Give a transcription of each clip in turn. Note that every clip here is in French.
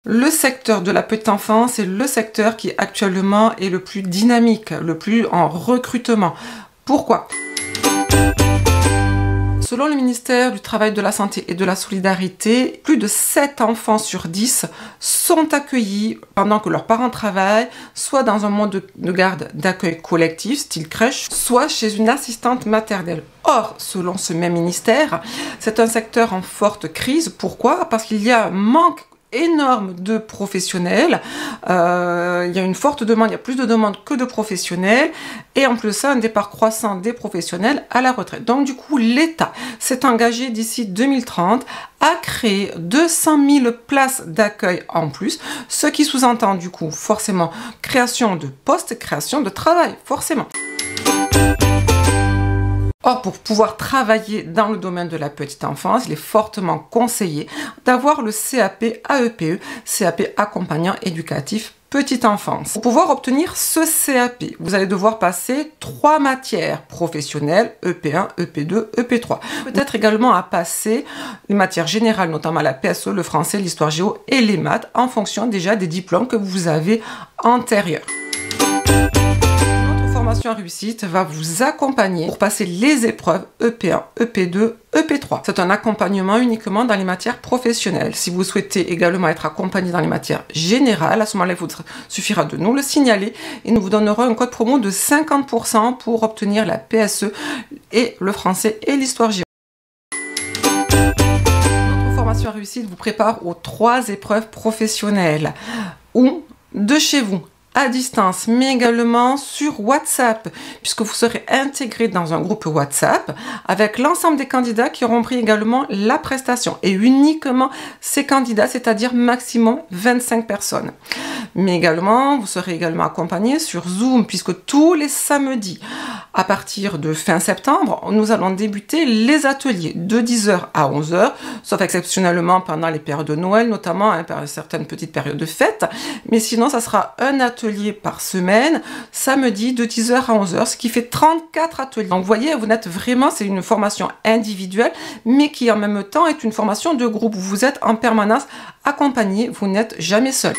Le secteur de la petite enfance est le secteur qui actuellement est le plus dynamique, le plus en recrutement. Pourquoi ? Selon le ministère du Travail, de la Santé et de la Solidarité, plus de 7 enfants sur 10 sont accueillis pendant que leurs parents travaillent, soit dans un mode de garde d'accueil collectif, style crèche, soit chez une assistante maternelle. Or, selon ce même ministère, c'est un secteur en forte crise. Pourquoi ? Parce qu'il y a un manque énorme de professionnels, il y a une forte demande, il y a plus de demandes que de professionnels, et en plus de ça, un départ croissant des professionnels à la retraite. Donc du coup, l'État s'est engagé d'ici 2030 à créer 200 000 places d'accueil en plus, ce qui sous-entend du coup forcément création de postes, création de travail, forcément. Or, pour pouvoir travailler dans le domaine de la petite enfance, il est fortement conseillé d'avoir le CAP AEPE, CAP accompagnant éducatif petite enfance. Pour pouvoir obtenir ce CAP, vous allez devoir passer 3 matières professionnelles, EP1, EP2, EP3. Peut-être également à passer les matières générales, notamment la PSE, le français, l'histoire géo et les maths, en fonction déjà des diplômes que vous avez antérieurs. Formation à réussite va vous accompagner pour passer les épreuves EP1, EP2, EP3. C'est un accompagnement uniquement dans les matières professionnelles. Si vous souhaitez également être accompagné dans les matières générales, à ce moment-là, il vous suffira de nous le signaler et nous vous donnerons un code promo de 50% pour obtenir la PSE et le français et l'histoire géo. Notre formation à réussite vous prépare aux 3 épreuves professionnelles ou de chez vous, à distance, mais également sur WhatsApp, puisque vous serez intégré dans un groupe WhatsApp avec l'ensemble des candidats qui auront pris également la prestation, et uniquement ces candidats, c'est-à-dire maximum 25 personnes. Mais également, vous serez également accompagné sur Zoom, puisque tous les samedis, à partir de fin septembre, nous allons débuter les ateliers de 10h à 11h, sauf exceptionnellement pendant les périodes de Noël, notamment certaines petites périodes de fête, mais sinon, ça sera un atelier par semaine, samedi de 10h à 11h, ce qui fait 34 ateliers. Donc vous voyez, vous n'êtes vraiment, c'est une formation individuelle, mais qui en même temps est une formation de groupe. Vous êtes en permanence accompagné, vous n'êtes jamais seul.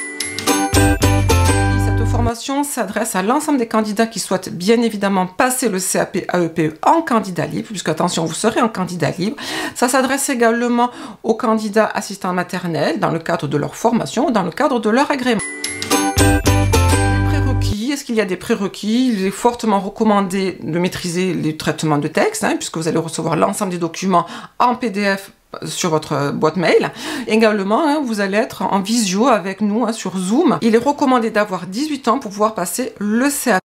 Cette formation s'adresse à l'ensemble des candidats qui souhaitent bien évidemment passer le CAP AEPE en candidat libre, puisque attention, vous serez en candidat libre. Ça s'adresse également aux candidats assistants maternels dans le cadre de leur formation, dans le cadre de leur agrément. Est-ce qu'il y a des prérequis? Il est fortement recommandé de maîtriser les traitements de texte, puisque vous allez recevoir l'ensemble des documents en PDF sur votre boîte mail. Également, vous allez être en visio avec nous sur Zoom. Il est recommandé d'avoir 18 ans pour pouvoir passer le CAP.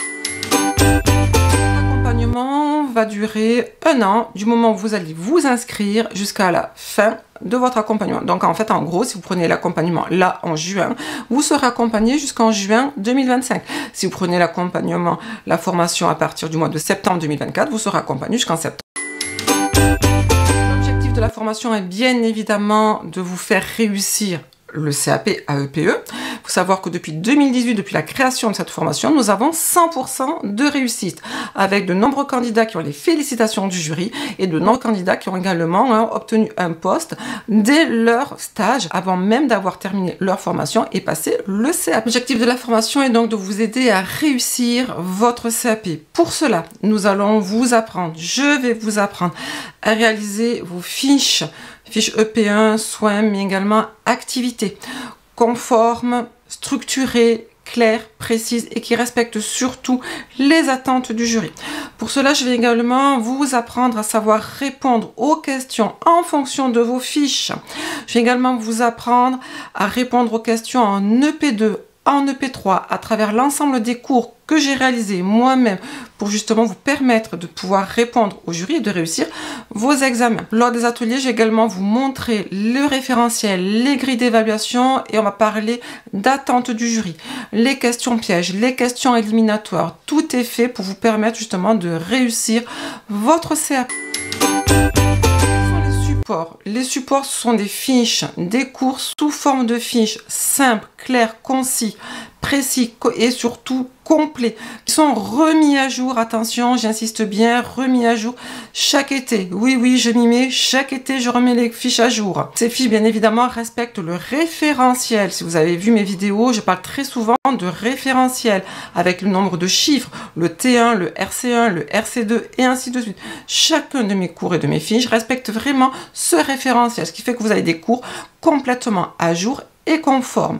L'accompagnement va durer 1 an, du moment où vous allez vous inscrire jusqu'à la fin de votre accompagnement. Donc en fait, en gros, si vous prenez l'accompagnement là en juin, vous serez accompagné jusqu'en juin 2025. Si vous prenez l'accompagnement, la formation à partir du mois de septembre 2024, vous serez accompagné jusqu'en septembre. L'objectif de la formation est bien évidemment de vous faire réussir le CAP AEPE. Il faut savoir que depuis 2018, depuis la création de cette formation, nous avons 100% de réussite, avec de nombreux candidats qui ont les félicitations du jury et de nombreux candidats qui ont également obtenu un poste dès leur stage, avant même d'avoir terminé leur formation et passé le CAP. L'objectif de la formation est donc de vous aider à réussir votre CAP. Pour cela, nous allons vous apprendre, je vais vous apprendre à réaliser vos fiches EP1, soins, mais également activités conformes, structurées, claires, précises et qui respectent surtout les attentes du jury. Pour cela, je vais également vous apprendre à savoir répondre aux questions en fonction de vos fiches. Je vais également vous apprendre à répondre aux questions en EP2, en EP3, à travers l'ensemble des cours que j'ai réalisés moi-même pour justement vous permettre de pouvoir répondre au jury et de réussir vos examens. Lors des ateliers, je vais également vous montrer le référentiel, les grilles d'évaluation et on va parler d'attente du jury, les questions pièges, les questions éliminatoires. Tout est fait pour vous permettre justement de réussir votre CAP. Les supports, ce sont des fiches, des cours sous forme de fiches simples, clairs, concis, précis et surtout complets, qui sont remis à jour, attention, j'insiste bien, remis à jour chaque été. Oui, oui, je m'y mets, chaque été, je remets les fiches à jour. Ces fiches, bien évidemment, respectent le référentiel. Si vous avez vu mes vidéos, je parle très souvent de référentiel, avec le nombre de chiffres, le T1, le RC1, le RC2, et ainsi de suite. Chacun de mes cours et de mes fiches respecte vraiment ce référentiel, ce qui fait que vous avez des cours complètement à jour et conformes.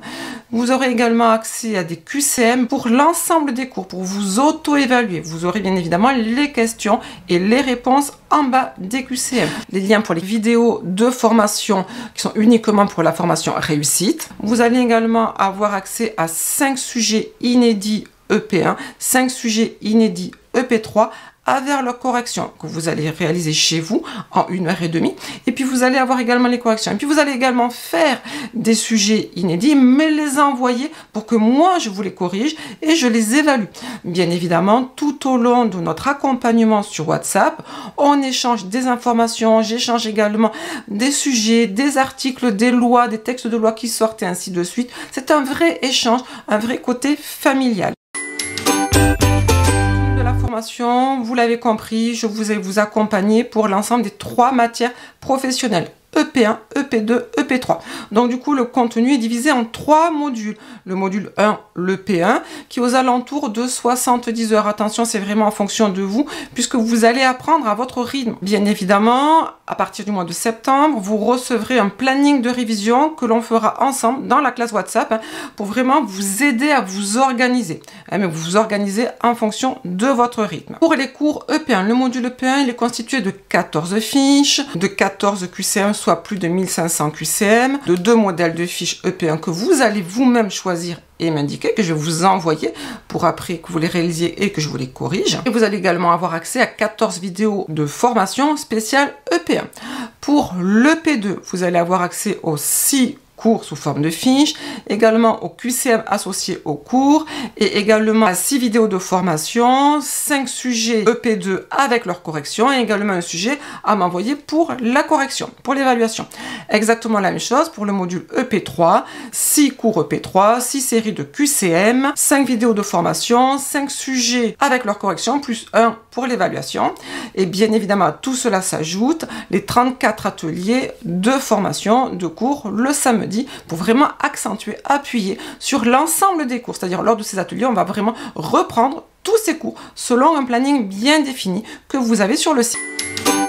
Vous aurez également accès à des QCM pour l'ensemble des cours, pour vous auto-évaluer. Vous aurez bien évidemment les questions et les réponses en bas des QCM. Les liens pour les vidéos de formation qui sont uniquement pour la formation réussite. Vous allez également avoir accès à 5 sujets inédits EP1, 5 sujets inédits EP3, avec leurs corrections que vous allez réaliser chez vous en 1h30. Et puis vous allez avoir également les corrections. Et puis vous allez également faire des sujets inédits, mais les envoyer pour que moi je vous les corrige et je les évalue. Bien évidemment, tout au long de notre accompagnement sur WhatsApp, on échange des informations, j'échange également des sujets, des articles, des lois, des textes de loi qui sortent et ainsi de suite. C'est un vrai échange, un vrai côté familial. Formation, vous l'avez compris, je vais vous accompagner pour l'ensemble des 3 matières professionnelles. EP1, EP2, EP3. Donc du coup, le contenu est divisé en 3 modules. Le module 1, le P1, qui est aux alentours de 70 heures. Attention, c'est vraiment en fonction de vous, puisque vous allez apprendre à votre rythme. Bien évidemment, à partir du mois de septembre, vous recevrez un planning de révision que l'on fera ensemble dans la classe WhatsApp pour vraiment vous aider à vous organiser. Mais vous vous organisez en fonction de votre rythme. Pour les cours EP1, le module EP1, il est constitué de 14 fiches, de 14 QCM, soit plus de 1500 QCM, de 2 modèles de fiches EP1 que vous allez vous-même choisir et m'indiquer, que je vais vous envoyer pour après que vous les réalisiez et que je vous les corrige. Et vous allez également avoir accès à 14 vidéos de formation spéciale EP1. Pour l'EP2, vous allez avoir accès aux 6 cours sous forme de fiches, également au QCM associé au cours et également à 6 vidéos de formation, 5 sujets EP2 avec leur correction et également un sujet à m'envoyer pour la correction, pour l'évaluation. Exactement la même chose pour le module EP3, 6 cours EP3, 6 séries de QCM, 5 vidéos de formation, 5 sujets avec leur correction plus 1 pour l'évaluation. Et bien évidemment, à tout cela s'ajoute les 34 ateliers de formation de cours le samedi pour vraiment accentuer, appuyer sur l'ensemble des cours. C'est-à-dire lors de ces ateliers, on va vraiment reprendre tous ces cours selon un planning bien défini que vous avez sur le site.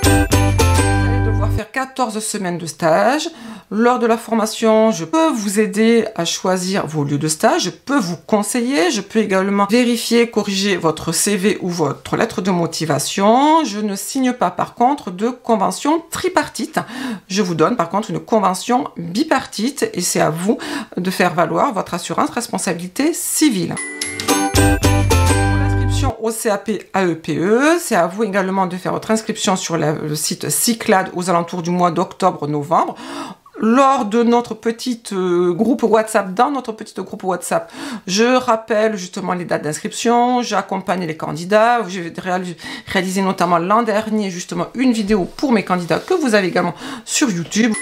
Vous allez devoir faire 14 semaines de stage. Lors de la formation, je peux vous aider à choisir vos lieux de stage, je peux vous conseiller, je peux également vérifier, corriger votre CV ou votre lettre de motivation. Je ne signe pas par contre de convention tripartite. Je vous donne par contre une convention bipartite et c'est à vous de faire valoir votre assurance responsabilité civile. Au CAP AEPE, c'est à vous également de faire votre inscription sur le site Cyclades aux alentours du mois d'octobre-novembre. Lors de notre petite groupe WhatsApp, dans notre petit groupe WhatsApp, je rappelle justement les dates d'inscription, j'accompagne les candidats, j'ai réalisé notamment l'an dernier justement une vidéo pour mes candidats que vous avez également sur YouTube.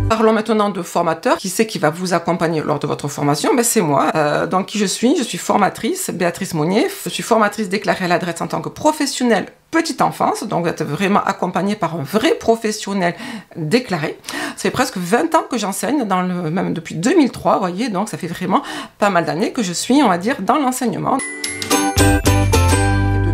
Parlons maintenant de formateur. Qui c'est qui va vous accompagner lors de votre formation? Ben, c'est moi. Donc qui je suis formatrice, Béatrice Monnier. Je suis formatrice déclarée à l'adresse en tant que professionnelle petite enfance. Donc vous êtes vraiment accompagnée par un vrai professionnel déclaré. Ça fait presque 20 ans que j'enseigne, même depuis 2003, vous voyez. Donc ça fait vraiment pas mal d'années que je suis, on va dire, dans l'enseignement.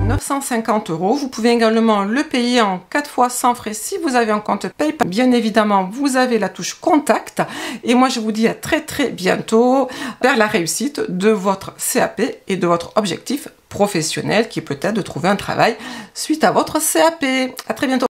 950 €. Vous pouvez également le payer en 4 fois sans frais si vous avez un compte PayPal. Bien évidemment, vous avez la touche contact. Et moi, je vous dis à très très bientôt vers la réussite de votre CAP et de votre objectif professionnel qui est peut-être de trouver un travail suite à votre CAP. À très bientôt.